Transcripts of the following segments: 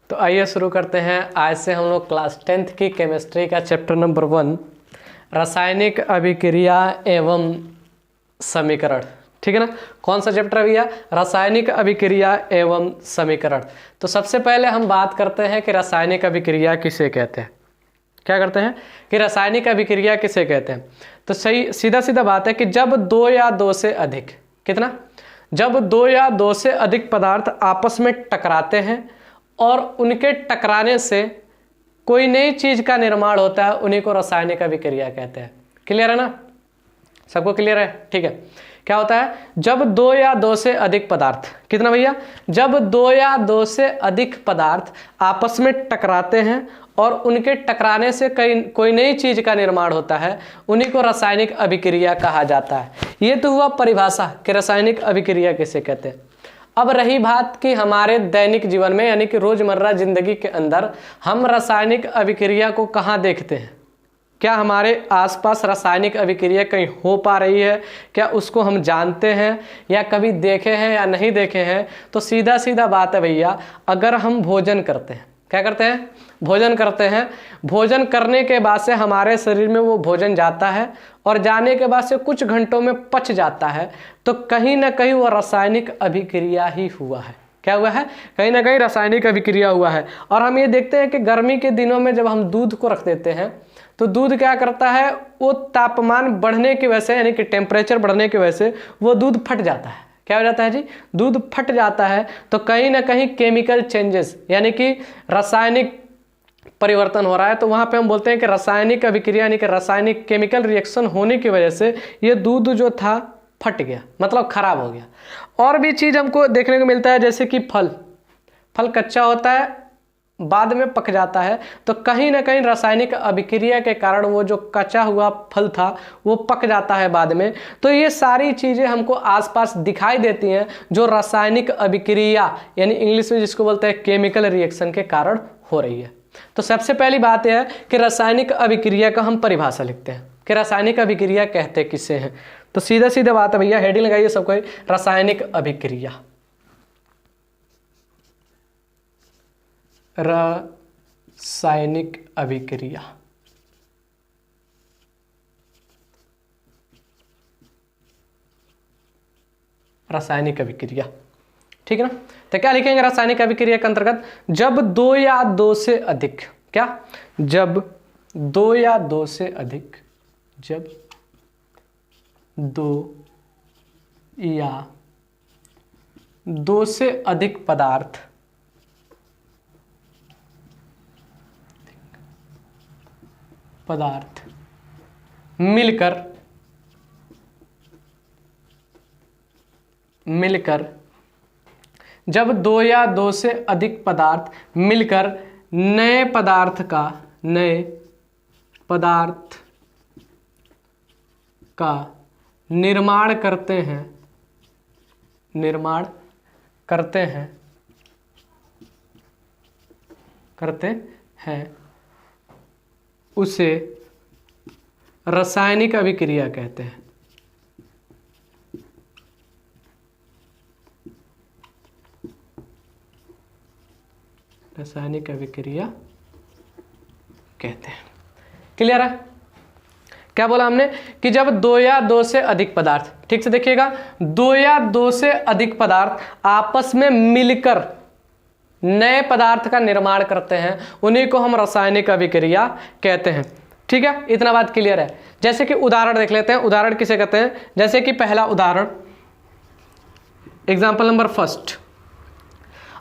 तो आइए शुरू करते हैं। आज से हम लोग क्लास 10th की केमिस्ट्री का चैप्टर नंबर 1 रासायनिक अभिक्रिया एवं समीकरण, ठीक है ना। कौन सा चैप्टर भैया? रासायनिक अभिक्रिया एवं समीकरण। तो सबसे पहले हम बात करते हैं कि रासायनिक अभिक्रिया किसे कहते हैं। क्या करते हैं कि रासायनिक अभिक्रिया किसे कहते हैं। तो सही सीधा सीधा बात है कि जब दो या दो से अधिक, कितना? जब दो या दो से अधिक पदार्थ आपस में टकराते हैं और उनके टकराने से कोई नई चीज का निर्माण होता है, उन्हीं को रासायनिक अभिक्रिया कहते हैं। क्लियर है ना? सबको क्लियर है? ठीक है। क्या होता है? जब दो या दो से अधिक पदार्थ, कितना भैया? जब दो या दो से अधिक पदार्थ आपस में टकराते हैं और उनके टकराने से कोई नई चीज का निर्माण होता है, उन्हीं को रासायनिक अभिक्रिया कहा जाता है। ये तो हुआ परिभाषा कि रासायनिक अभिक्रिया किसे कहते हैं। अब रही बात कि हमारे दैनिक जीवन में यानी कि रोजमर्रा जिंदगी के अंदर हम रासायनिक अभिक्रिया को कहाँ देखते हैं? क्या हमारे आसपास रासायनिक अभिक्रिया कहीं हो पा रही है? क्या उसको हम जानते हैं या कभी देखे हैं या नहीं देखे हैं? तो सीधा सीधा बात है भैया, अगर हम भोजन करते हैं, क्या करते हैं? भोजन करते हैं। भोजन करने के बाद से हमारे शरीर में वो भोजन जाता है और जाने के बाद से कुछ घंटों में पच जाता है, तो कहीं ना कहीं वो रासायनिक अभिक्रिया ही हुआ है। क्या हुआ है? कहीं ना कहीं रासायनिक अभिक्रिया हुआ है। और हम ये देखते हैं कि गर्मी के दिनों में जब हम दूध को रख देते हैं तो दूध क्या करता है? वो तापमान बढ़ने की वजह से यानी कि टेम्परेचर बढ़ने की वजह से वो दूध फट जाता है। क्या हो जाता है जी? दूध फट जाता है। तो कहीं ना कहीं केमिकल चेंजेस यानी कि रासायनिक परिवर्तन हो रहा है। तो वहां पे हम बोलते हैं कि रासायनिक अभिक्रिया यानी कि रासायनिक केमिकल रिएक्शन होने की वजह से ये दूध जो था फट गया, मतलब खराब हो गया। और भी चीज हमको देखने को मिलता है, जैसे कि फल कच्चा होता है, बाद में पक जाता है, तो कहीं ना कहीं रासायनिक अभिक्रिया के कारण वो जो कच्चा हुआ फल था वो पक जाता है बाद में। तो ये सारी चीजें हमको आसपास दिखाई देती हैं जो रासायनिक अभिक्रिया यानी इंग्लिश में जिसको बोलते हैं केमिकल रिएक्शन के कारण हो रही है। तो सबसे पहली बात यह है कि रासायनिक अभिक्रिया का हम परिभाषा लिखते हैं कि रासायनिक अभिक्रिया कहते किसे हैं। तो सीधा सीधा बात है भैया, हेडिंग लगाइए सबको, रासायनिक अभिक्रिया। रासायनिक अभिक्रिया, रासायनिक अभिक्रिया, ठीक है ना। तो क्या लिखेंगे रासायनिक अभिक्रिया के अंतर्गत? जब दो या दो से अधिक, क्या? जब दो या दो से अधिक, जब दो या दो से अधिक पदार्थ मिलकर जब दो या दो से अधिक पदार्थ मिलकर नए पदार्थ का निर्माण करते हैं उसे रासायनिक अभिक्रिया कहते हैं। रासायनिक अभिक्रिया कहते हैं। क्लियर है? क्या बोला हमने कि जब दो या दो से अधिक पदार्थ, ठीक से देखिएगा, दो या दो से अधिक पदार्थ आपस में मिलकर नए पदार्थ का निर्माण करते हैं, उन्हीं को हम रासायनिक अभिक्रिया कहते हैं। ठीक है, इतना बात क्लियर है। जैसे कि उदाहरण देख लेते हैं, उदाहरण किसे कहते हैं। जैसे कि पहला उदाहरण, एग्जाम्पल नंबर फर्स्ट,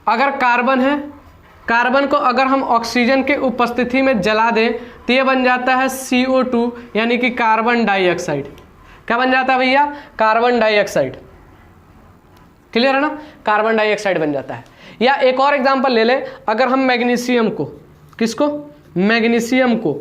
अगर कार्बन है, कार्बन को अगर हम ऑक्सीजन के उपस्थिति में जला दें तो ये बन जाता है CO2 यानी कि कार्बन डाइऑक्साइड। क्या बन जाता है भैया? Carbon dioxide. क्लियर है ना? कार्बन डाइऑक्साइड बन जाता है। या एक और एग्जांपल ले लें, अगर हम मैग्नीशियम को, किसको? मैग्नीशियम को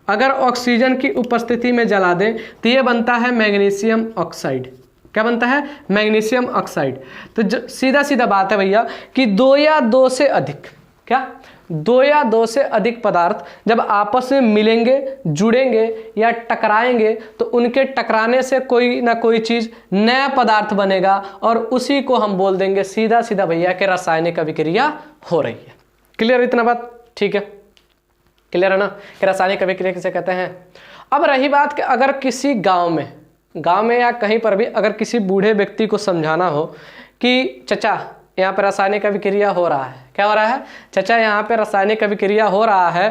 अगर ऑक्सीजन की उपस्थिति में जला दें तो ये बनता है मैग्नीशियम ऑक्साइड। क्या बनता है? Magnesium oxide. तो सीधा सीधा बात है भैया कि दो या दो से अधिक, क्या? दो या दो से अधिक पदार्थ जब आपस में मिलेंगे, जुड़ेंगे या टकराएंगे तो उनके टकराने से कोई ना कोई चीज नया पदार्थ बनेगा और उसी को हम बोल देंगे सीधा सीधा भैया कि रासायनिक अभिक्रिया हो रही है। क्लियर इतना बात? ठीक है, क्लियर है ना कि रासायनिक अभिक्रिया किसे कहते हैं। अब रही बात कि अगर किसी गांव में या कहीं पर भी अगर किसी बूढ़े व्यक्ति को समझाना हो कि चचा यहाँ पे रासायनिक अभिक्रिया हो रहा है, क्या हो रहा है चचा, यहाँ पे रासायनिक अभिक्रिया हो रहा है।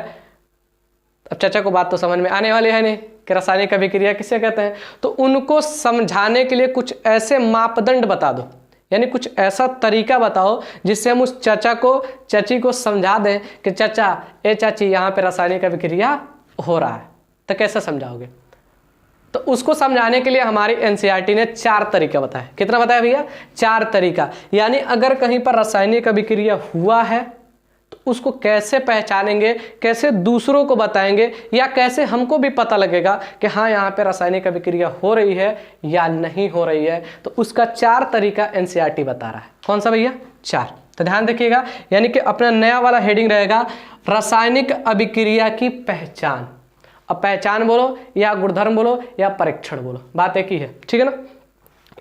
अब चचा को बात तो समझ में आने वाली है नहीं कि रासायनिक अभिक्रिया किसे कहते हैं, तो उनको समझाने के लिए कुछ ऐसे मापदंड बता दो, यानी कुछ ऐसा तरीका बताओ जिससे हम उस चाची को समझा दें कि चाचा ए चाची यहाँ पे रासायनिक अभिक्रिया हो रहा है। तो कैसे समझाओगे? तो उसको समझाने के लिए हमारी एनसीईआरटी ने 4 तरीका बताया। कितना बताया भैया? 4 तरीका। यानी अगर कहीं पर रासायनिक अभिक्रिया हुआ है तो उसको कैसे पहचानेंगे, कैसे दूसरों को बताएंगे, या कैसे हमको भी पता लगेगा कि हाँ यहाँ पे रासायनिक अभिक्रिया हो रही है या नहीं हो रही है। तो उसका 4 तरीका एनसीईआरटी बता रहा है। कौन सा भैया? 4। तो ध्यान देखिएगा, यानी कि अपना नया वाला हेडिंग रहेगा रासायनिक अभिक्रिया की पहचान। अब पहचान बोलो या गुणधर्म बोलो या परीक्षण बोलो, बात एक ही है, ठीक है ना।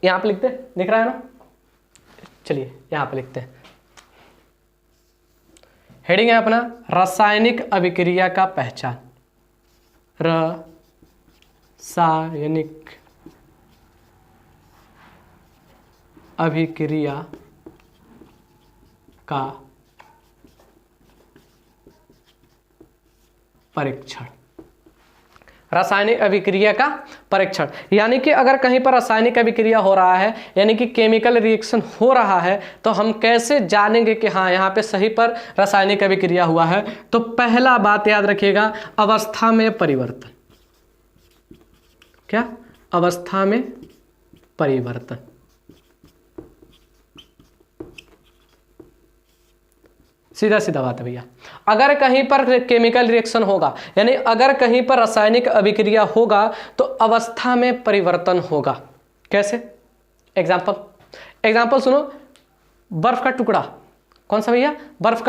यहाँ पे लिखते, दिख रहा है ना, चलिए यहाँ पे लिखते हैं। हेडिंग है अपना रासायनिक अभिक्रिया का पहचान। रासायनिक अभिक्रिया का परीक्षण। रासायनिक अभिक्रिया का परीक्षण यानी कि अगर कहीं पर रासायनिक अभिक्रिया हो रहा है, यानी कि केमिकल रिएक्शन हो रहा है, तो हम कैसे जानेंगे कि हाँ यहाँ पे सही पर रासायनिक अभिक्रिया हुआ है। तो पहला बात याद रखिएगा, अवस्था में परिवर्तन। क्या? अवस्था में परिवर्तन। सीधा सीधा बात है भैया। अगर कहीं पर केमिकल रिएक्शन होगा, यानी अगर कहीं पर रासायनिक अभिक्रिया होगा तो अवस्था में परिवर्तन होगा। कैसे? एग्जाम्पल सुनो। बर्फ का टुकड़ा, कौन सा भैया? बर्फ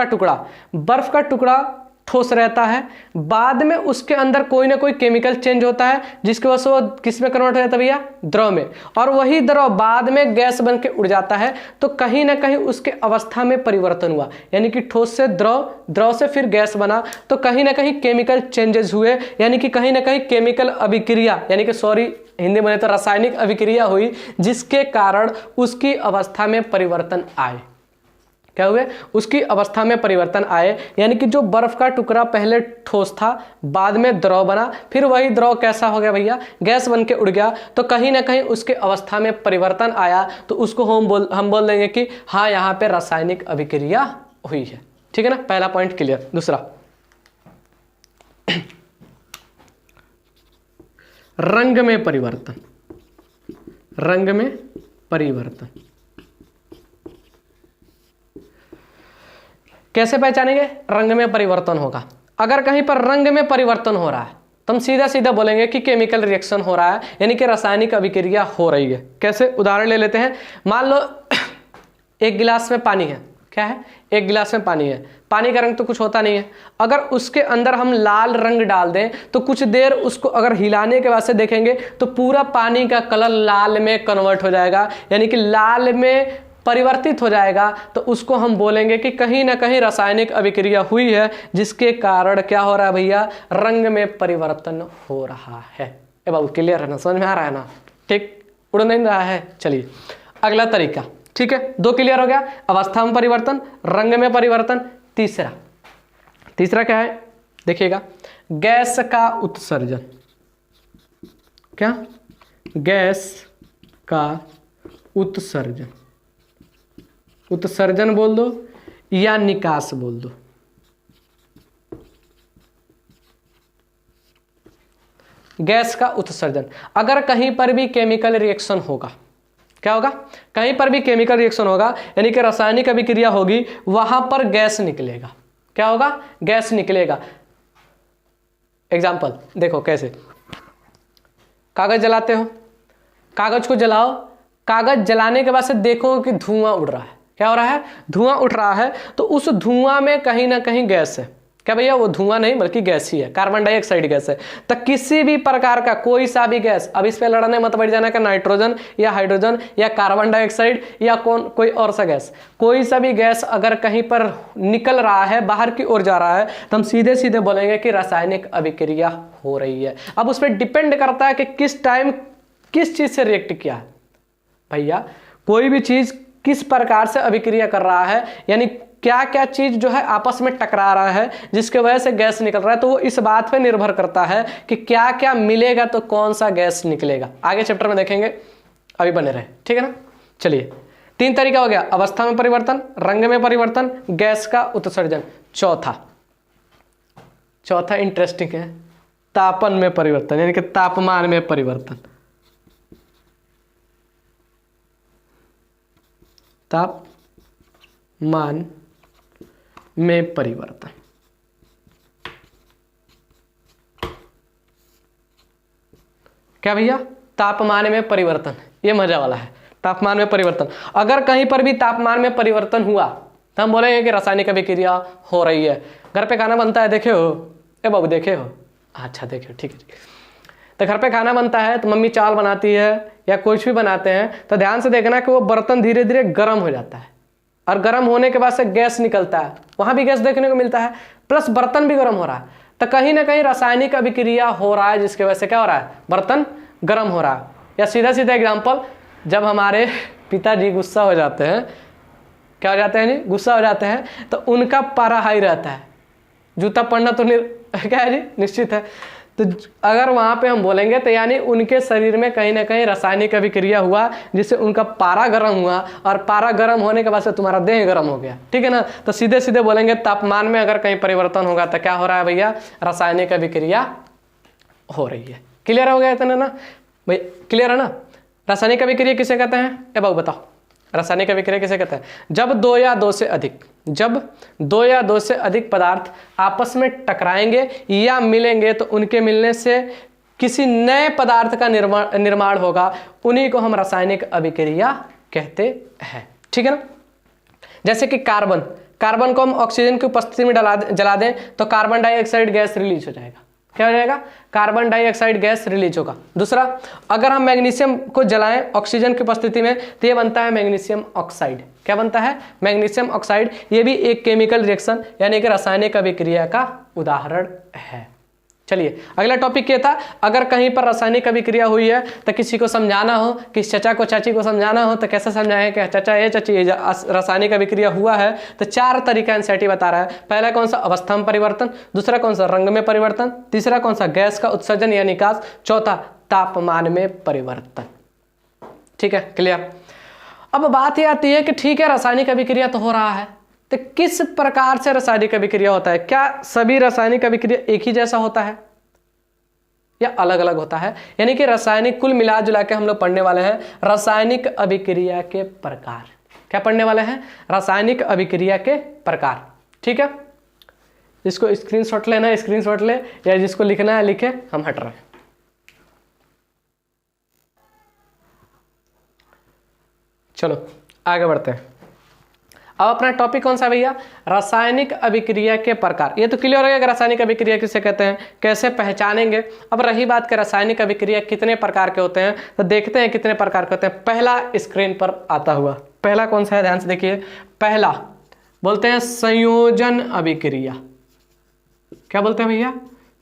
का टुकड़ा ठोस रहता है, बाद में उसके अंदर कोई ना कोई केमिकल चेंज होता है जिसकी वजह से वो किस में कन्वर्ट हो जाता है भैया? द्रव में। और वही द्रव बाद में गैस बन के उड़ जाता है। तो कहीं ना कहीं उसके अवस्था में परिवर्तन हुआ, यानी कि ठोस से द्रव से फिर गैस बना, तो कहीं ना कहीं केमिकल चेंजेस हुए, यानी कि कहीं ना कहीं केमिकल अभिक्रिया, यानी कि हिंदी में तो रासायनिक अभिक्रिया हुई, जिसके कारण उसकी अवस्था में परिवर्तन आए। क्या हुए? उसकी अवस्था में परिवर्तन आए, यानी कि जो बर्फ का टुकड़ा पहले ठोस था, बाद में द्रव बना, फिर वही द्रव कैसा हो गया भैया? गैस बन के उड़ गया। तो कहीं ना कहीं उसके अवस्था में परिवर्तन आया, तो उसको हम बोल देंगे कि हाँ यहाँ पे रासायनिक अभिक्रिया हुई है। ठीक है ना, पहला पॉइंट क्लियर। दूसरा, रंग में परिवर्तन। रंग में परिवर्तन कैसे पहचानेंगे? रंग में परिवर्तन होगा। अगर कहीं पर रंग में परिवर्तन हो रहा है तो हम सीधा सीधा बोलेंगे कि केमिकल रिएक्शन हो रहा है, यानी कि रासायनिक अभिक्रिया हो रही है। कैसे? उदाहरण ले लेते हैं। मान लो एक गिलास में पानी है। क्या है? एक गिलास में पानी है। पानी का रंग तो कुछ होता नहीं है। अगर उसके अंदर हम लाल रंग डाल दें तो कुछ देर उसको अगर हिलाने के बाद से देखेंगे तो पूरा पानी का कलर लाल में कन्वर्ट हो जाएगा, यानी कि लाल में परिवर्तित हो जाएगा। तो उसको हम बोलेंगे कि कहीं ना कहीं रासायनिक अभिक्रिया हुई है, जिसके कारण क्या हो रहा है भैया? रंग में परिवर्तन हो रहा है। ए बाबू क्लियर है ना? समझ में आ रहा है ना? ठीक, उड़ नहीं रहा है। चलिए अगला तरीका। ठीक है, 2 क्लियर हो गया, अवस्था में परिवर्तन, रंग में परिवर्तन। तीसरा क्या है? देखिएगा, गैस का उत्सर्जन। क्या? गैस का उत्सर्जन। उत्सर्जन बोल दो या निकास बोल दो। गैस का उत्सर्जन, अगर कहीं पर भी केमिकल रिएक्शन होगा, क्या होगा? कहीं पर भी केमिकल रिएक्शन होगा, यानी कि रासायनिक अभिक्रिया होगी, वहां पर गैस निकलेगा। क्या होगा? गैस निकलेगा। एग्जाम्पल देखो कैसे। कागज जलाते हो, कागज को जलाओ, कागज जलाने के बाद से देखो कि धुआं उड़ रहा है। क्या हो रहा है? धुआं उठ रहा है। तो उस धुआं में कहीं ना कहीं गैस है। क्या भैया, वो धुआं नहीं बल्कि गैस ही है, कार्बन डाइऑक्साइड गैस है। तो किसी भी प्रकार का कोई सा भी गैस, अब इस पे लड़ने मत बैठ जाना कि नाइट्रोजन या हाइड्रोजन या कार्बन डाइऑक्साइड या कोई और सा गैस, कोई सा भी गैस अगर कहीं पर निकल रहा है, बाहर की ओर जा रहा है, तो हम सीधे सीधे बोलेंगे कि रासायनिक अभिक्रिया हो रही है। अब उस पर डिपेंड करता है कि किस टाइम किस चीज से रिएक्ट किया है। भैया कोई भी चीज किस प्रकार से अभिक्रिया कर रहा है, यानी क्या क्या चीज जो है आपस में टकरा रहा है जिसके वजह से गैस निकल रहा है, तो वो इस बात पे निर्भर करता है कि क्या क्या मिलेगा तो कौन सा गैस निकलेगा। आगे चैप्टर में देखेंगे, अभी बने रहे, ठीक है ना। चलिए, 3 तरीका हो गया, अवस्था में परिवर्तन, रंग में परिवर्तन, गैस का उत्सर्जन। चौथा इंटरेस्टिंग है, तापन में परिवर्तन, यानी कि तापमान में परिवर्तन। तापमान में परिवर्तन। क्या भैया, तापमान में परिवर्तन, ये मजा वाला है। तापमान में परिवर्तन, अगर कहीं पर भी तापमान में परिवर्तन हुआ तो हम बोलेंगे कि रासायनिक अभिक्रिया हो रही है। घर पे खाना बनता है, देखे हो ए बाबू, देखे हो, अच्छा देखे हो, ठीक है। तो घर पे खाना बनता है तो मम्मी चावल बनाती है या कुछ भी बनाते हैं, तो ध्यान से देखना कि वो बर्तन धीरे धीरे गर्म हो जाता है, और गर्म होने के बाद से गैस निकलता है, वहां भी गैस देखने को मिलता है, प्लस बर्तन भी गर्म हो रहा है। तो कहीं ना कहीं रासायनिक अभिक्रिया हो रहा है, जिसकी वजह से क्या हो रहा है, बर्तन गर्म हो रहा है। या सीधा सीधा एग्जाम्पल, जब हमारे पिताजी गुस्सा हो जाते हैं, क्या हो जाते हैं जी, गुस्सा हो जाते हैं, तो उनका पारा हाई रहता है, जूता पड़ना तो क्या है जी, निश्चित है। तो अगर वहां पे हम बोलेंगे तो यानी उनके शरीर में कहीं ना कहीं रासायनिक अभिक्रिया हुआ जिससे उनका पारा गर्म हुआ, और पारा गर्म होने के बाद से तुम्हारा देह गर्म हो गया, ठीक है ना। तो सीधे सीधे बोलेंगे तापमान में अगर कहीं परिवर्तन होगा तो क्या हो रहा है भैया, रासायनिक अभिक्रिया हो रही है। क्लियर हो गया इतना ना भाई, क्लियर है ना। रासायनिक अभिक्रिया किसे कहते हैं, ए बाबू बताओ, रासायनिक अभिक्रिया किसे कहते हैं? जब दो या दो से अधिक पदार्थ आपस में टकराएंगे या मिलेंगे तो उनके मिलने से किसी नए पदार्थ का निर्माण होगा, उन्हीं को हम रासायनिक अभिक्रिया कहते हैं, ठीक है ना। जैसे कि कार्बन को हम ऑक्सीजन की उपस्थिति में जला दें तो कार्बन डाइऑक्साइड गैस रिलीज हो जाएगा। क्या हो जाएगा, कार्बन डाइऑक्साइड गैस रिलीज होगा। दूसरा, अगर हम मैग्नीशियम को जलाएं ऑक्सीजन की उपस्थिति में तो ये बनता है मैग्नीशियम ऑक्साइड। क्या बनता है, मैग्नीशियम ऑक्साइड। ये भी एक केमिकल रिएक्शन यानी कि रासायनिक अभिक्रिया का उदाहरण है। चलिए अगला टॉपिक ये था, अगर कहीं पर रासायनिक अभिक्रिया हुई है तो किसी को समझाना हो, किस चचा को चाची को समझाना हो तो कैसे समझाएं कि चाचा ये चाची ये रासायनिक अभिक्रिया हुआ है, तो 4 तरीका एनसीईआरटी बता रहा है। पहला कौन सा, अवस्था में परिवर्तन। दूसरा कौन सा, रंग में परिवर्तन। तीसरा कौन सा, गैस का उत्सर्जन या निकास। चौथा, तापमान में परिवर्तन। ठीक है, क्लियर। अब बात ये आती है कि ठीक है रासायनिक अभिक्रिया तो हो रहा है, तो किस प्रकार से रासायनिक अभिक्रिया होता है? क्या सभी रासायनिक अभिक्रिया एक ही जैसा होता है या अलग अलग होता है? यानी कि रासायनिक, कुल मिला जुला के हम लोग पढ़ने वाले हैं रासायनिक अभिक्रिया के प्रकार। क्या पढ़ने वाले हैं? रासायनिक अभिक्रिया के प्रकार। ठीक है, जिसको स्क्रीनशॉट लेना है स्क्रीनशॉट ले, या जिसको लिखना है लिखे, हम हट रहे हैं। चलो आगे बढ़ते हैं। अब अपना टॉपिक कौन सा भैया? रासायनिक अभिक्रिया के प्रकार। ये तो क्लियर हो गया कि रासायनिक अभिक्रिया किसे कहते हैं, कैसे पहचानेंगे। अब रही बात कि रासायनिक अभिक्रिया कितने प्रकार के होते हैं, तो देखते हैं कितने प्रकार के होते हैं। पहला स्क्रीन पर आता हुआ, पहला कौन सा है, ध्यान से देखिए। पहला बोलते हैं संयोजन अभिक्रिया। क्या बोलते हैं भैया?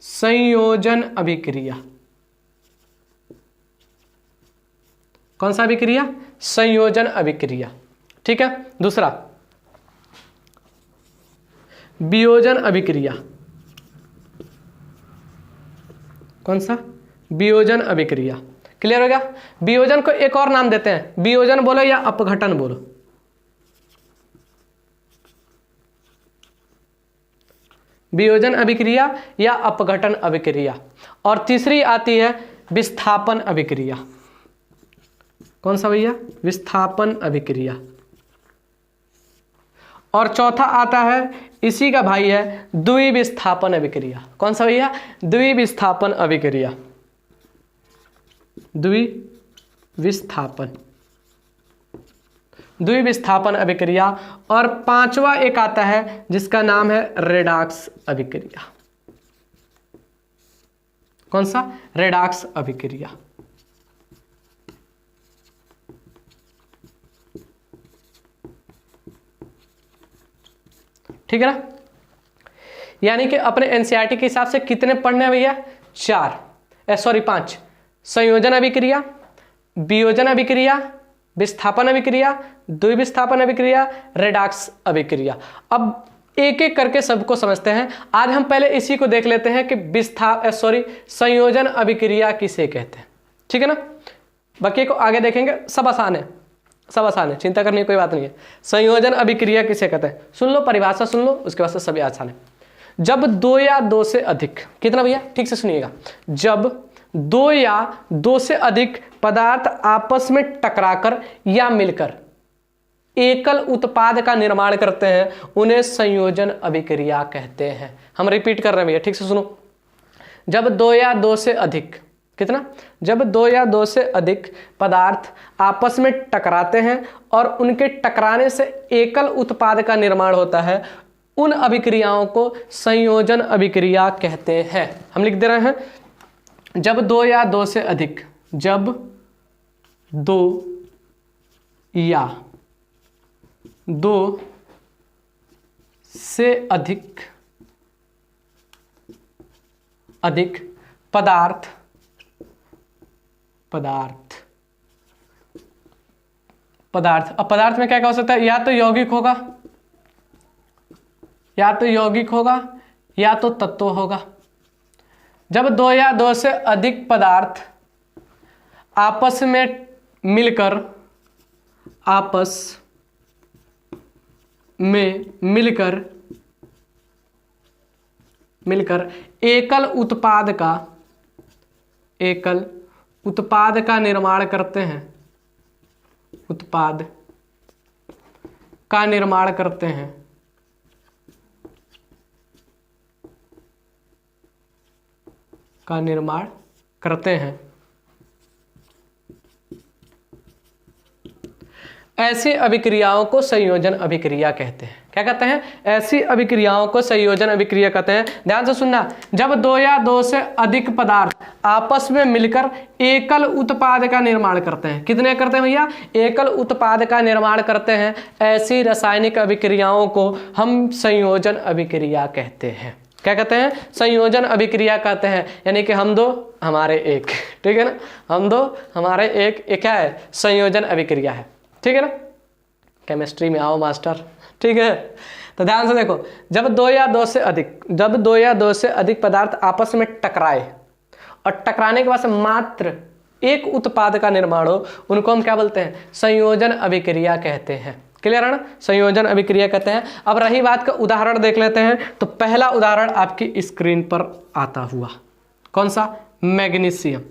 संयोजन अभिक्रिया। कौन सा अभिक्रिया? संयोजन अभिक्रिया। ठीक है। दूसरा वियोजन अभिक्रिया। कौन सा? वियोजन अभिक्रिया। क्लियर हो गया? वियोजन को एक और नाम देते हैं, वियोजन बोलो या अपघटन बोलो। वियोजन अभिक्रिया या अपघटन अभिक्रिया। और तीसरी आती है विस्थापन अभिक्रिया। कौन सा भैया? विस्थापन अभिक्रिया। और चौथा आता है, इसी का भाई है, द्विविस्थापन अभिक्रिया। कौन सा भैया? द्विविस्थापन अभिक्रिया। द्विविस्थापन। द्विविस्थापन अभिक्रिया, और पांचवा एक आता है जिसका नाम है रेडॉक्स अभिक्रिया। कौन सा? रेडॉक्स अभिक्रिया। ठीक है ना? यानी कि अपने एनसीईआरटी के हिसाब से कितने पढ़ने हैं भैया? 5 संयोजन अभिक्रिया, वियोजन अभिक्रिया, विस्थापन अभिक्रिया, द्विविस्थापन अभिक्रिया, रेडॉक्स अभिक्रिया। अब एक एक करके सबको समझते हैं। आज हम पहले इसी को देख लेते हैं कि संयोजन अभिक्रिया किसे कहते हैं। ठीक है ना? बाकी को आगे देखेंगे, सब आसान है, सब आसान है, चिंता करने की कोई बात नहीं है। संयोजन अभिक्रिया किसे कहते हैं? सुन लो, परिभाषा सुन लो, उसके बाद से सभी आसान है। जब 2 या 2 से अधिक, कितना भैया? ठीक से सुनिएगा। जब 2 या 2 से अधिक पदार्थ आपस में टकराकर या मिलकर एकल उत्पाद का निर्माण करते हैं, उन्हें संयोजन अभिक्रिया कहते हैं। हम रिपीट कर रहे हैं भैया, ठीक से सुनो। जब 2 या 2 से अधिक, कितना? जब 2 या 2 से अधिक पदार्थ आपस में टकराते हैं और उनके टकराने से एकल उत्पाद का निर्माण होता है, उन अभिक्रियाओं को संयोजन अभिक्रिया कहते हैं। हम लिख दे रहे हैं, जब 2 या 2 से अधिक, जब 2 या 2 से अधिक पदार्थ अब पदार्थ में क्या क्या हो सकता है? या तो यौगिक होगा, या तो तत्व होगा। जब 2 या 2 से अधिक पदार्थ आपस में मिलकर एकल उत्पाद का निर्माण करते हैं, ऐसी अभिक्रियाओं को संयोजन अभिक्रिया कहते हैं। क्या कहते हैं? ऐसी अभिक्रियाओं को संयोजन अभिक्रिया कहते हैं। ध्यान से सुनना। जब 2 या 2 से अधिक पदार्थ आपस में मिलकर एकल उत्पाद का निर्माण करते हैं, कितने करते हैं भैया? एकल उत्पाद का निर्माण करते हैं, ऐसी रासायनिक अभिक्रियाओं को हम संयोजन अभिक्रिया कहते हैं। क्या कहते हैं? संयोजन अभिक्रिया कहते हैं। यानी कि हम 2 हमारे 1, ठीक है ना? हम 2 हमारे 1, क्या है? संयोजन अभिक्रिया है। ठीक है ना? केमिस्ट्री में आओ मास्टर, ठीक है? तो ध्यान से देखो, जब 2 या 2 से अधिक पदार्थ आपस में टकराए और टकराने के बाद से मात्र एक उत्पाद का निर्माण हो, उनको हम क्या बोलते हैं? संयोजन अभिक्रिया कहते हैं। क्लियर है ना? संयोजन अभिक्रिया कहते हैं। अब रही बात का उदाहरण देख लेते हैं। तो पहला उदाहरण आपकी स्क्रीन पर आता हुआ, कौन सा? मैग्नीशियम।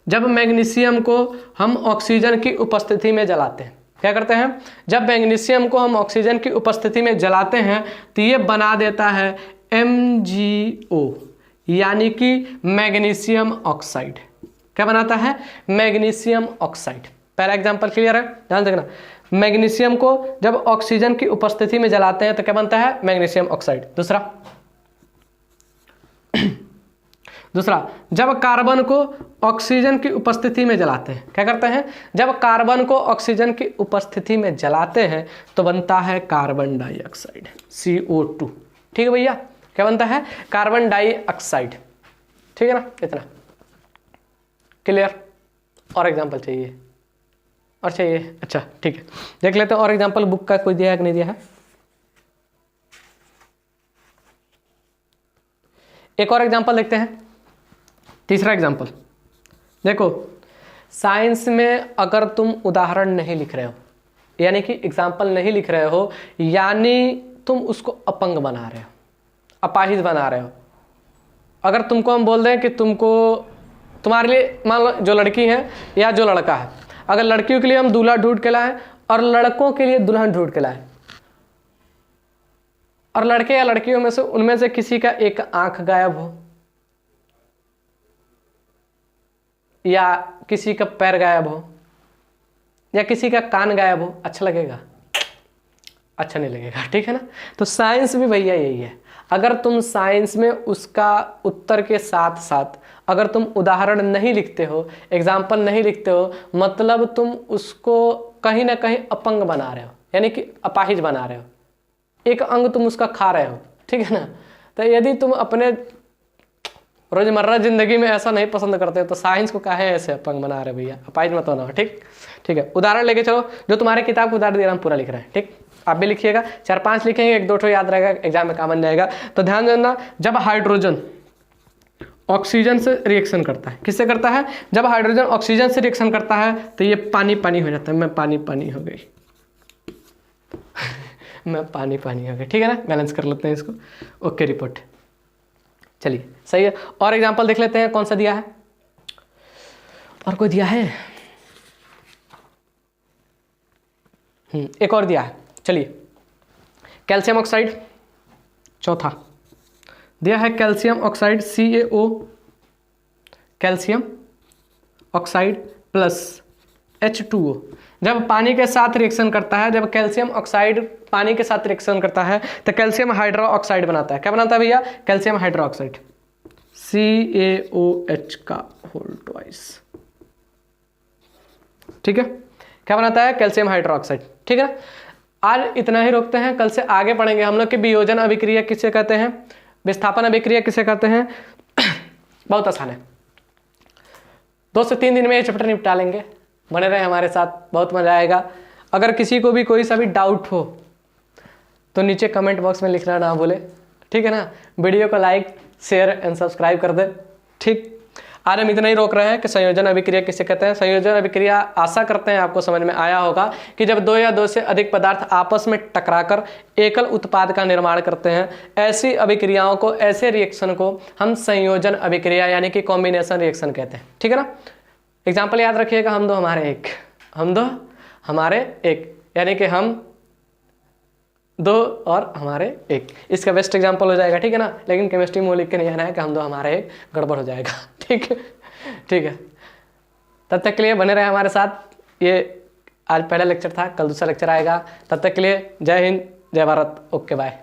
जब मैग्नीशियम को हम ऑक्सीजन की उपस्थिति में जलाते हैं, क्या करते हैं? जब मैग्नीशियम को हम ऑक्सीजन की उपस्थिति में जलाते हैं तो ये बना देता है MgO, यानी कि मैग्नीशियम ऑक्साइड। क्या बनाता है? Magnesium oxide. पहला एग्जांपल क्लियर है? ध्यान देखना। मैग्नीशियम को जब ऑक्सीजन की उपस्थिति में जलाते हैं तो क्या बनता है? Magnesium oxide. दूसरा, जब कार्बन को ऑक्सीजन की उपस्थिति में जलाते हैं, क्या करते हैं? जब कार्बन को ऑक्सीजन की उपस्थिति में जलाते हैं तो बनता है कार्बन डाइऑक्साइड, CO2। ठीक है भैया? क्या बनता है? Carbon dioxide. ठीक है ना? इतना क्लियर? और एग्जांपल चाहिए? और चाहिए? अच्छा ठीक है, देख लेते हैं और एग्जांपल बुक का कोई दिया है कि नहीं दिया है। एक और एग्जांपल देखते हैं। तीसरा एग्जांपल देखो, साइंस में अगर तुम उदाहरण नहीं लिख रहे हो, यानी कि एग्जांपल नहीं लिख रहे हो, यानी तुम उसको अपंग बना रहे हो, अपाहिज बना रहे हो। अगर तुमको हम बोल दें कि तुम्हारे लिए, मान लो जो लड़की है या जो लड़का है, अगर लड़कियों के लिए हम दूल्हा ढूंढ के लाएं और लड़कों के लिए दुल्हन ढूंढ के लाएं, और लड़के या लड़कियों में से उनमें से किसी का एक आंख गायब हो या किसी का पैर गायब हो, या किसी का कान गायब हो, अच्छा लगेगा? अच्छा नहीं लगेगा, ठीक है ना। तो साइंस भी भैया यही है। अगर तुम साइंस में उसका उत्तर के साथ साथ अगर तुम उदाहरण नहीं लिखते हो, एग्जाम्पल नहीं लिखते हो, मतलब तुम उसको कहीं ना कहीं अपंग बना रहे हो, यानी कि अपाहिज बना रहे हो, एक अंग तुम उसका खा रहे हो, ठीक है ना। तो यदि तुम अपने रोजमर्रा जिंदगी में ऐसा नहीं पसंद करते तो साइंस को काहे ऐसे अपंग बना रहे भैया, अपाहिज मत होना, ठीक ठीक है। उदाहरण लेके चलो, जो तुम्हारे किताब को उदाहरण दे रहा हम पूरा लिख रहे हैं, ठीक। आप भी लिखिएगा, 4-5 लिखेंगे, 1-2 ठो याद रहेगा, एग्जाम में काम बन जाएगा। तो ध्यान देना, जब हाइड्रोजन ऑक्सीजन से रिएक्शन करता है, किससे करता है? जब हाइड्रोजन ऑक्सीजन से रिएक्शन करता है तो ये पानी पानी हो जाता है, मैं पानी पानी हो गई मैं पानी पानी हो गई, ठीक है ना। बैलेंस कर लेते हैं इसको, ओके रिपोर्ट, चलिए सही है। और एग्जांपल देख लेते हैं, कौन सा दिया है, और कोई दिया है? एक और दिया है, चलिए। कैल्शियम ऑक्साइड, चौथा दिया है calcium oxide CaO, calcium oxide plus H2O जब पानी के साथ रिएक्शन करता है, जब कैल्शियम ऑक्साइड पानी के साथ रिएक्शन करता है तो कैल्शियम हाइड्रो ऑक्साइड बनाता है। क्या बनाता है भैया? कैल्शियम हाइड्रो ऑक्साइड, CaOH का होल ट्वाइस, ठीक है। क्या बनाता है? कैल्शियम हाइड्रो ऑक्साइड, ठीक है। आज इतना ही रोकते हैं, कल से आगे पढ़ेंगे हम लोग कि वियोजन अभिक्रिया किसे कहते हैं, विस्थापन अभिक्रिया किसे कहते हैं। बहुत आसान है, 2 से 3 दिन में ये चैप्टर निपटा लेंगे। बने रहे हमारे साथ, बहुत मजा आएगा। अगर किसी को भी कोई सा भी डाउट हो तो नीचे कमेंट बॉक्स में लिखना ना भूले, ठीक है ना। वीडियो को लाइक शेयर एंड सब्सक्राइब कर दे, ठीक। आज हम इतना ही रोक रहे हैं कि संयोजन अभिक्रिया किसे कहते हैं। संयोजन अभिक्रिया, आशा करते हैं आपको समझ में आया होगा कि जब 2 या 2 से अधिक पदार्थ आपस में टकराकर एकल उत्पाद का निर्माण करते हैं, ऐसी अभिक्रियाओं को, ऐसे रिएक्शन को हम संयोजन अभिक्रिया यानी कि कॉम्बिनेशन रिएक्शन कहते हैं, ठीक है ना। एग्जाम्पल याद रखिएगा, हम 2 हमारे 1, हम 2 हमारे 1, यानी कि हम 2 और हमारे 1, इसका बेस्ट एग्जाम्पल हो जाएगा, ठीक है ना। लेकिन केमिस्ट्री में लिख के नहीं आना है कि हम 2 हमारे 1, गड़बड़ हो जाएगा, ठीक है, ठीक है। तब तक के लिए बने रहे हमारे साथ। ये आज पहला लेक्चर था, कल दूसरा लेक्चर आएगा। तब तक के लिए जय हिंद, जय भारत, ओके बाय।